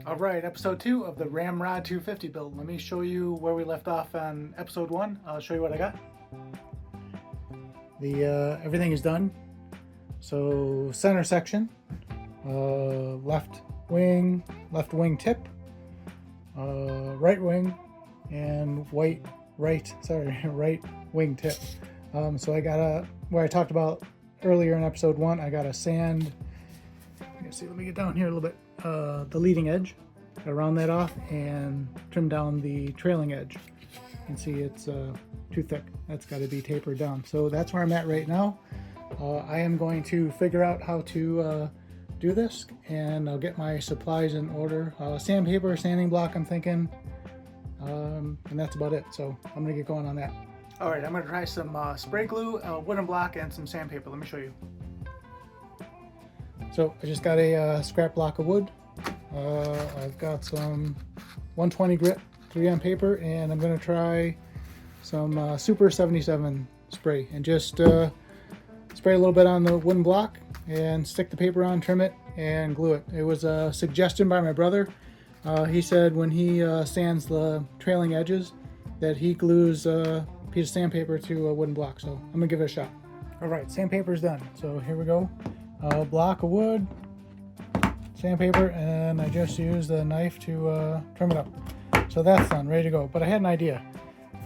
All right, episode 2 of the Ramrod 250 build. Let me show you where we left off on episode 1. I'll show you what I got. Everything is done. So center section, left wing tip, right wing, and right wing tip. So I got where I talked about earlier in episode 1, I got a sand. Let me get down here a little bit. The leading edge, gotta round that off and trim down the trailing edge. You can see it's too thick. That's got to be tapered down. So that's where I'm at right now. I am going to figure out how to do this, and I'll get my supplies in order. Sandpaper, sanding block, I'm thinking, and that's about it. So I'm gonna get going on that. All right, I'm gonna try some spray glue, wooden block, and some sandpaper. Let me show you. So I just got a scrap block of wood. I've got some 120 grit 3M paper, and I'm going to try some Super 77 spray and just spray a little bit on the wooden block and stick the paper on, trim it, and glue it. It was a suggestion by my brother. He said when he sands the trailing edges that he glues a piece of sandpaper to a wooden block. So I'm going to give it a shot. All right, sandpaper's done. So here we go. A block of wood, sandpaper, and I just used the knife to trim it up. So that's done, ready to go. But I had an idea.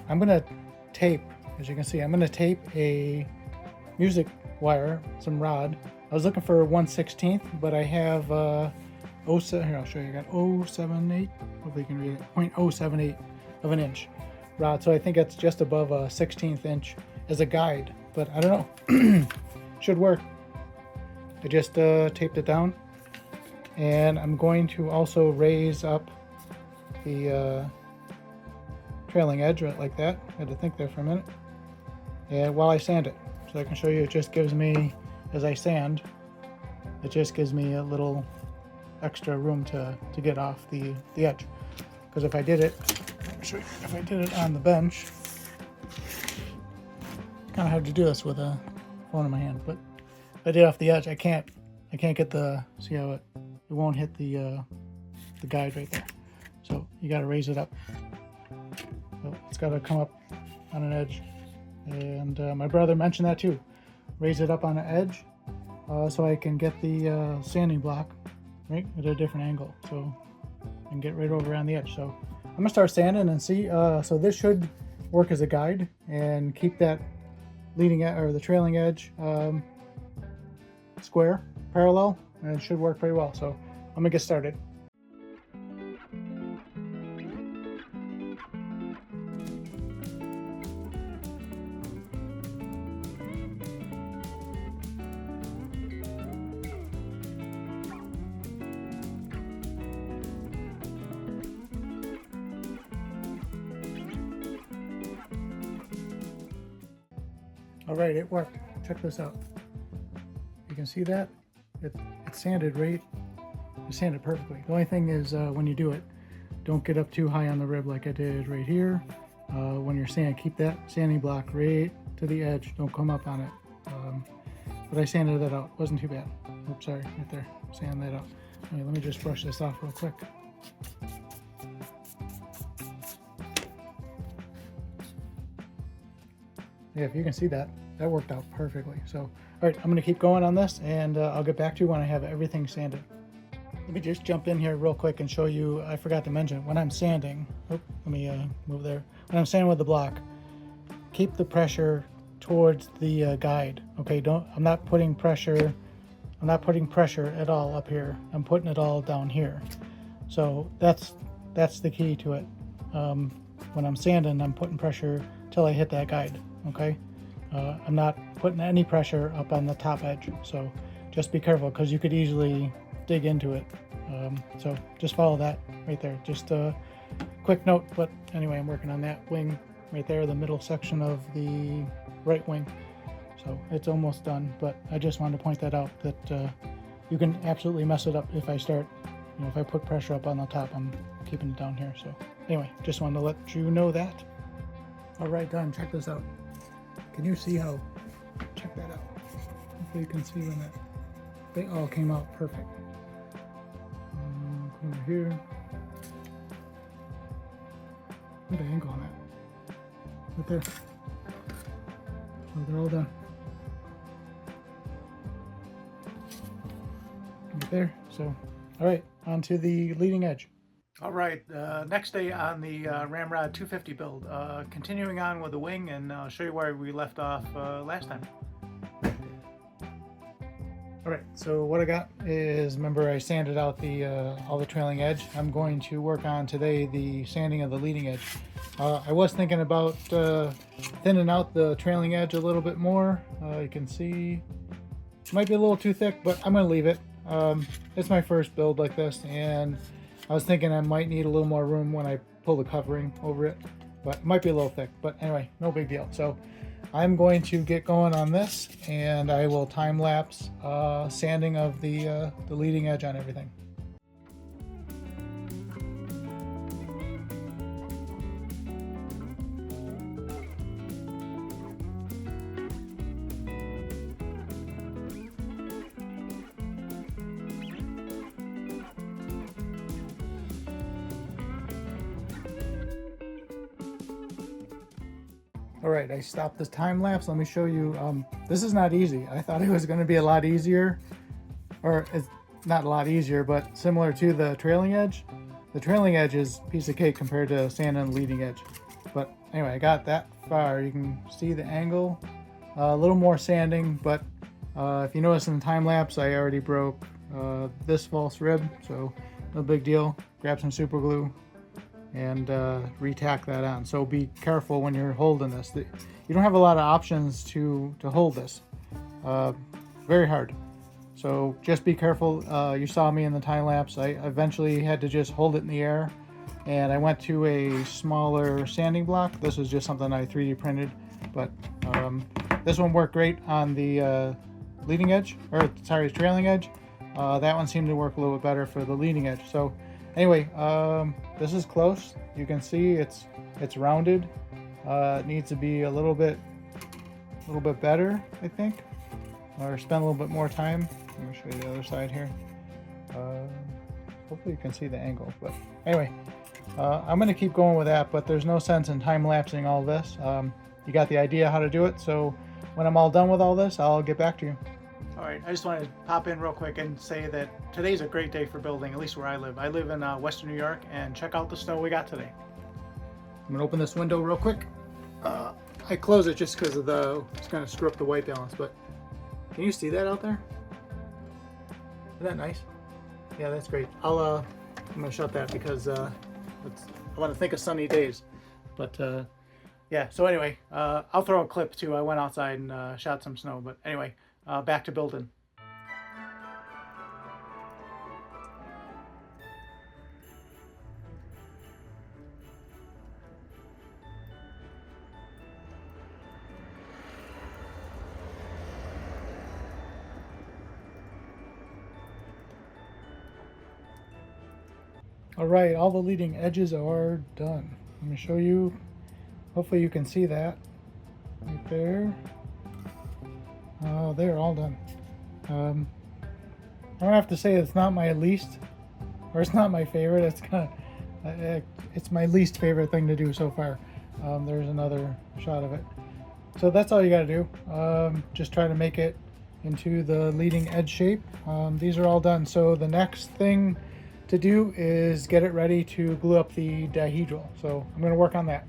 I'm gonna tape, as you can see, I'm gonna tape a music wire, some rod. I was looking for 1/16, but I have here, I'll show you. I got 0.78, hopefully you can read it, 0.078 of an inch rod. So I think it's just above a 1/16 inch as a guide, but I don't know. Should work. I just taped it down, and I'm going to also raise up the trailing edge right like that. I had to think there for a minute. And while I sand it, so I can show you, it just gives me, as I sand, it just gives me a little extra room to get off the edge. Because if I did it, let me show you, if I did it on the bench, kind of hard to do this with a phone in my hand, but if I did off the edge, I can't get the, see how it won't hit the guide right there. So you got to raise it up. So it's got to come up on an edge. And my brother mentioned that too. Raise it up on an edge so I can get the sanding block right at a different angle. So I can get right over on the edge. So I'm gonna start sanding and see. So this should work as a guide and keep that leading edge or the trailing edge square, parallel, and it should work pretty well. So I'm gonna get started. All right, it worked. Check this out. You can see that it sanded right. It sanded perfectly. The only thing is when you do it, don't get up too high on the rib like I did right here. When you're sanding, keep that sanding block right to the edge. Don't come up on it. But I sanded that out. Wasn't too bad. Oops, sorry, right there. Sand that out. Okay, let me just brush this off real quick. Yeah, if you can see that, that worked out perfectly. So, all right, I'm gonna keep going on this, and I'll get back to you when I have everything sanded. Let me just jump in here real quick and show you, I forgot to mention, when I'm sanding, let me move there. When I'm sanding with the block, keep the pressure towards the guide, okay? I'm not putting pressure at all up here. I'm putting it all down here. So that's the key to it. When I'm sanding, I'm putting pressure till I hit that guide, okay? I'm not putting any pressure up on the top edge, so just be careful because you could easily dig into it. So just follow that right there. Just a quick note, but anyway, I'm working on that wing right there, the middle section of the right wing. So it's almost done, but I just wanted to point that out, that you can absolutely mess it up if I start, if I put pressure up on the top. I'm keeping it down here. So anyway, just wanted to let you know that. All right, done. Check this out. Can you see how, check that out. Hopefully you can see when that, they all came out perfect. Come over here. Look at the angle on that. Right there. So they're all done. Right there. So, all right, on to the leading edge. All right, next day on the Ramrod 250 build. Continuing on with the wing, and I'll show you where we left off last time. All right, so what I got is, remember I sanded out the all the trailing edge. I'm going to work on today the sanding of the leading edge. I was thinking about thinning out the trailing edge a little bit more. You can see it might be a little too thick, but I'm going to leave it. It's my first build like this, and I was thinking I might need a little more room when I pull the covering over it, but it might be a little thick. But anyway, no big deal. So I'm going to get going on this, and I will time lapse sanding of the leading edge on everything. All right, I stopped this time lapse. Let me show you. This is not easy. I thought it was going to be a lot easier, or it's not a lot easier, but similar to the trailing edge. The trailing edge is a piece of cake compared to sanding the leading edge. But anyway, I got that far. You can see the angle. A little more sanding, but if you notice in the time lapse, I already broke this false rib, so no big deal. Grab some super glue and re-tack that on. So be careful when you're holding this. You don't have a lot of options to hold this. Very hard. So just be careful. You saw me in the time lapse. I eventually had to just hold it in the air, and I went to a smaller sanding block. This was just something I 3D printed, but this one worked great on the leading edge, or sorry, trailing edge. That one seemed to work a little bit better for the leading edge. So anyway, this is close. You can see it's rounded. It needs to be a little bit better, I think, or spend a little bit more time. Let me show you the other side here. Hopefully you can see the angle, but anyway, I'm going to keep going with that, but there's no sense in time lapsing all this. You got the idea how to do it, so when I'm all done with all this, I'll get back to you. All right, I just wanted to pop in real quick and say that today's a great day for building, at least where I live. I live in Western New York, and check out the snow we got today. I'm gonna open this window real quick. I close it just because of it's gonna screw up the white balance, but can you see that out there? Isn't that nice? Yeah, that's great. I'm gonna shut that because I want to think of sunny days. But yeah, so anyway, I'll throw a clip too. I went outside and shot some snow, but anyway, back to building. All right, all the leading edges are done. Let me show you. Hopefully you can see that right there. Oh, they're all done. I don't have to say it's not my least, or it's not my favorite. It's kind of, it's my least favorite thing to do so far. There's another shot of it. So that's all you got to do. Just try to make it into the leading edge shape. These are all done. So the next thing to do is get it ready to glue up the dihedral. So I'm going to work on that.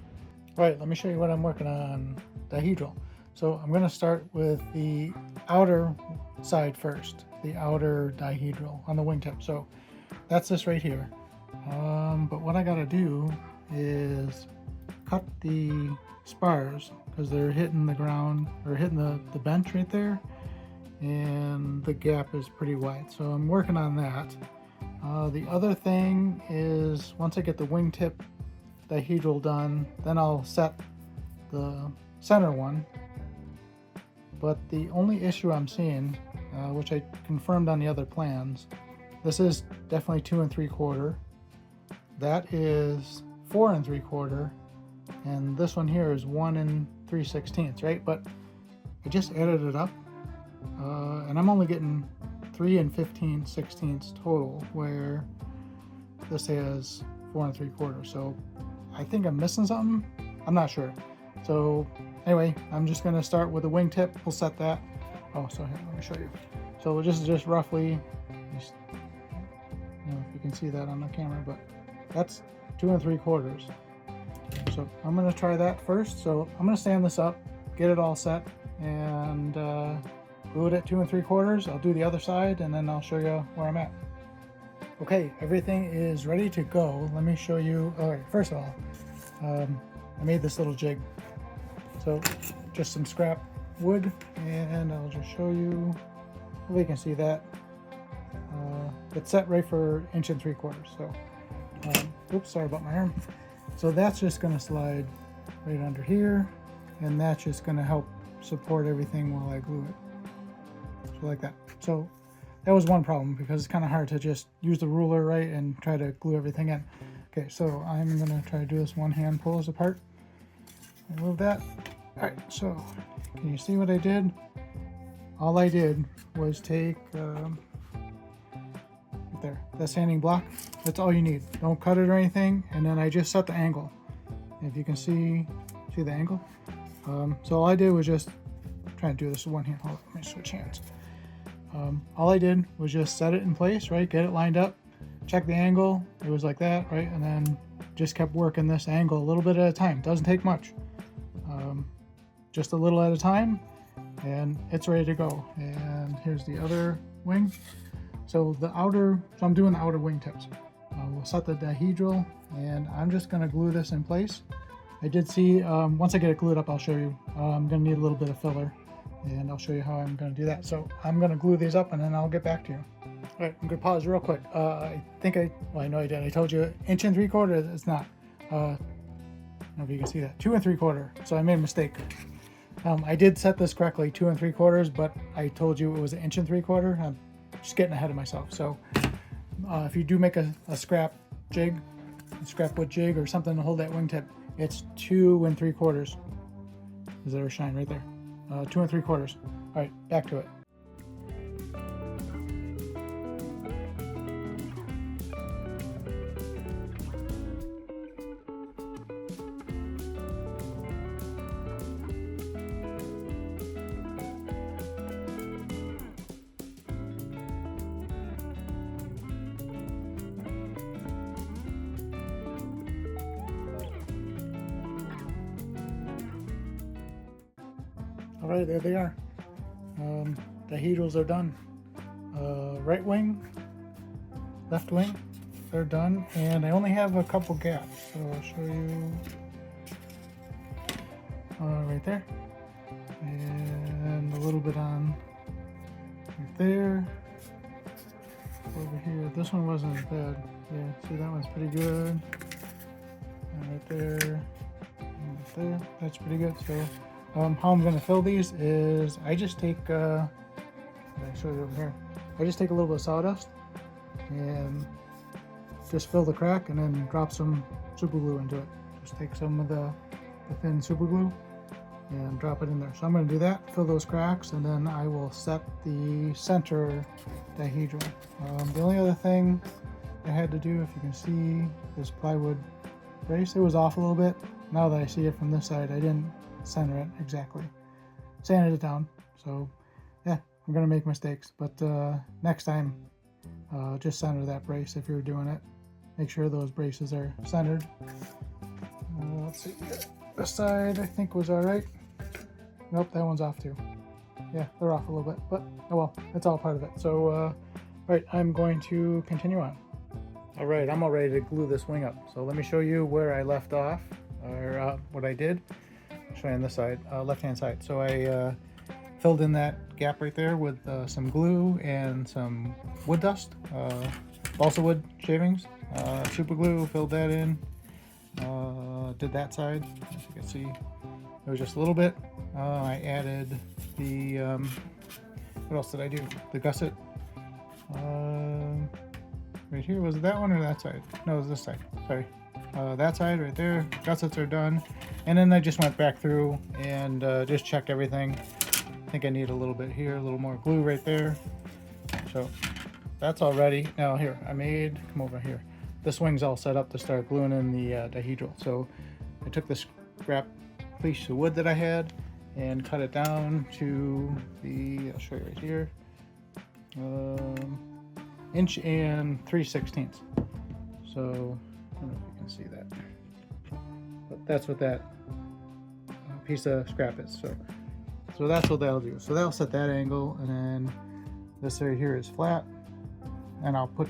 All right, let me show you what I'm working on. Dihedral. So I'm going to start with the outer side first, the outer dihedral on the wingtip. So that's this right here. But what I got to do is cut the spars because they're hitting the ground, or hitting the bench right there, and the gap is pretty wide. So I'm working on that. The other thing is, once I get the wingtip dihedral done, then I'll set the center one. But the only issue I'm seeing, which I confirmed on the other plans, this is definitely 2 3/4. That is 4 3/4, and this one here is 1 3/16, right? But I just added it up, and I'm only getting 3 15/16 total, where this has 4 3/4. So I think I'm missing something. I'm not sure. So anyway, I'm just gonna start with a wingtip. We'll set that. Oh, so here, let me show you. So just roughly, I don't know if you can see that on the camera, but that's 2 3/4. So I'm gonna try that first. So I'm gonna stand this up, get it all set, and glue it at 2 3/4. I'll do the other side, and then I'll show you where I'm at. Okay, everything is ready to go. Let me show you. All right, first of all, I made this little jig. So just some scrap wood, and I'll just show you. Hopefully you can see that. It's set right for 1 3/4. So, oops, sorry about my arm. So that's just going to slide right under here, and that's just going to help support everything while I glue it. So like that. So that was one problem, because it's kind of hard to just use the ruler right and try to glue everything in. Okay, so I'm going to try to do this one hand pulls apart. Move that. All right, so can you see what I did? All I did was take right there, that sanding block. That's all you need. Don't cut it or anything. And then I just set the angle. If you can see the angle. So all I did was just try to do this with one hand. Hold on, let me switch hands. All I did was just set it in place, right? Get it lined up, check the angle. It was like that, right? And then just kept working this angle a little bit at a time. Doesn't take much. Just a little at a time, and it's ready to go. And here's the other wing. So I'm doing the outer wing tips. We'll set the dihedral, and I'm just gonna glue this in place. I did see, once I get it glued up, I'll show you. I'm gonna need a little bit of filler, and I'll show you how I'm gonna do that. So I'm gonna glue these up, and then I'll get back to you. All right, I'm gonna pause real quick. I know I did. I told you 1 3/4, it's not. I don't know if you can see that, 2 3/4. So I made a mistake. I did set this correctly, 2 3/4, but I told you it was 1 3/4. I'm just getting ahead of myself. So if you do make a scrap jig, a scrap wood jig or something to hold that wingtip, it's 2 3/4. Is there a shine right there? 2 3/4. All right, back to it. All right, there they are. The hedrals are done. Right wing, left wing, they're done. And I only have a couple gaps, so I'll show you right there. And a little bit on right there. Over here, this one wasn't as bad. Yeah, see, that one's pretty good. And right there, and right there, that's pretty good. So how I'm going to fill these is I just take, I'll show you over here. I just take a little bit of sawdust and just fill the crack, and then drop some super glue into it. Just take some of the thin super glue and drop it in there. So I'm going to do that, fill those cracks, and then I will set the center dihedral. The only other thing I had to do, if you can see this plywood brace, it was off a little bit. Now that I see it from this side, I didn't center it exactly. Sanded it down. So yeah, I'm gonna make mistakes, but next time just center that brace if you're doing it. Make sure those braces are centered. Let's see, this side I think was all right. Nope, that one's off too. Yeah, they're off a little bit, but oh well, it's all part of it. So all right, I'm going to continue on. All right, I'm all ready to glue this wing up. So let me show you where I left off, or what I did. I'll show you on this side, left-hand side. So I filled in that gap right there with some glue and some wood dust, balsa wood shavings, super glue, filled that in, did that side, as you can see. It was just a little bit. I added the, what else did I do? The gusset. Right here, was it that one or that side? No, it was this side, sorry. That side right there, gussets are done. And then I just went back through and just checked everything. I think I need a little bit here, a little more glue right there. So that's all ready. Now here, come over here. this wing's all set up to start gluing in the dihedral. So I took the scrap piece of wood that I had and cut it down to the, I'll show you right here, 1 3/16 inches. So I don't know if you can see that, but that's what that piece of scrap is. So that's what that'll do. So that'll set that angle, and then this right here is flat, and I'll put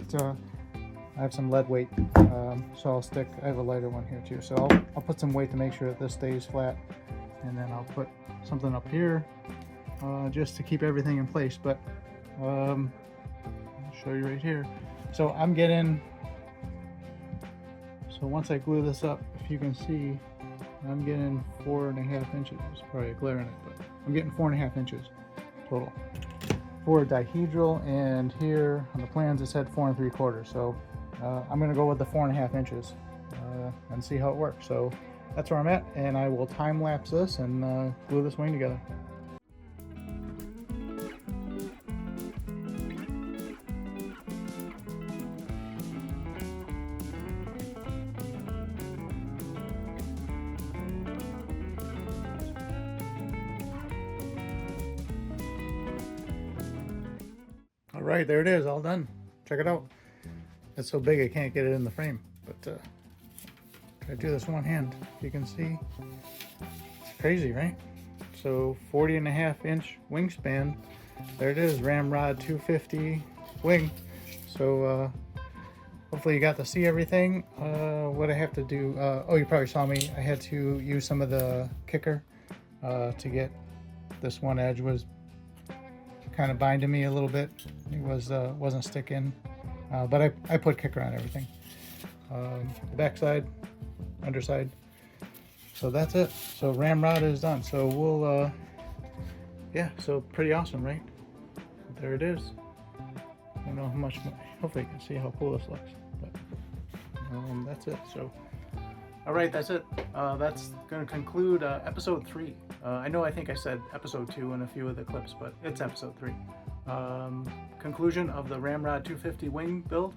I have some lead weight, so I'll stick, I have a lighter one here too, so I'll put some weight to make sure that this stays flat, and then I'll put something up here just to keep everything in place. But I'll show you right here. So I'm getting, so once I glue this up, if you can see, I'm getting 4.5 inches. There's probably a glare in it, but I'm getting 4.5 inches total for dihedral, and here on the plans it said 4 3/4. So I'm going to go with the 4.5 inches and see how it works. So that's where I'm at, and I will time lapse this and glue this wing together. All right, there it is, all done. Check it out. It's so big I can't get it in the frame, but try to do this one hand. You can see, it's crazy, right? So 40.5 inch wingspan. There it is, Ramrod 250 wing. So hopefully you got to see everything. What I have to do, oh, you probably saw me. I had to use some of the kicker to get this one edge was kind of binding me a little bit. It wasn't sticking, but I put kicker on everything. The backside, underside. So that's it. So Ramrod is done. So we'll, yeah, so pretty awesome, right? There it is. I don't know how much more, hopefully you can see how cool this looks, but that's it. So, all right, that's it. That's going to conclude episode 3. I think I said episode 2 in a few of the clips, but it's episode 3. Conclusion of the Ramrod 250 wing build,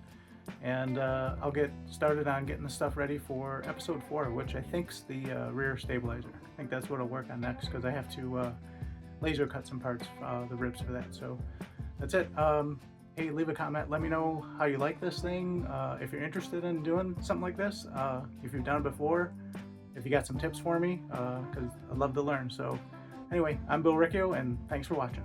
and I'll get started on getting the stuff ready for episode 4, which I think's the rear stabilizer. I think that's what I'll work on next, because I have to laser cut some parts, the ribs for that. So that's it. Hey, leave a comment. Let me know how you like this thing. If you're interested in doing something like this, if you've done it before, if you got some tips for me, because I'd love to learn. So anyway, I'm Bill Riccio, and thanks for watching.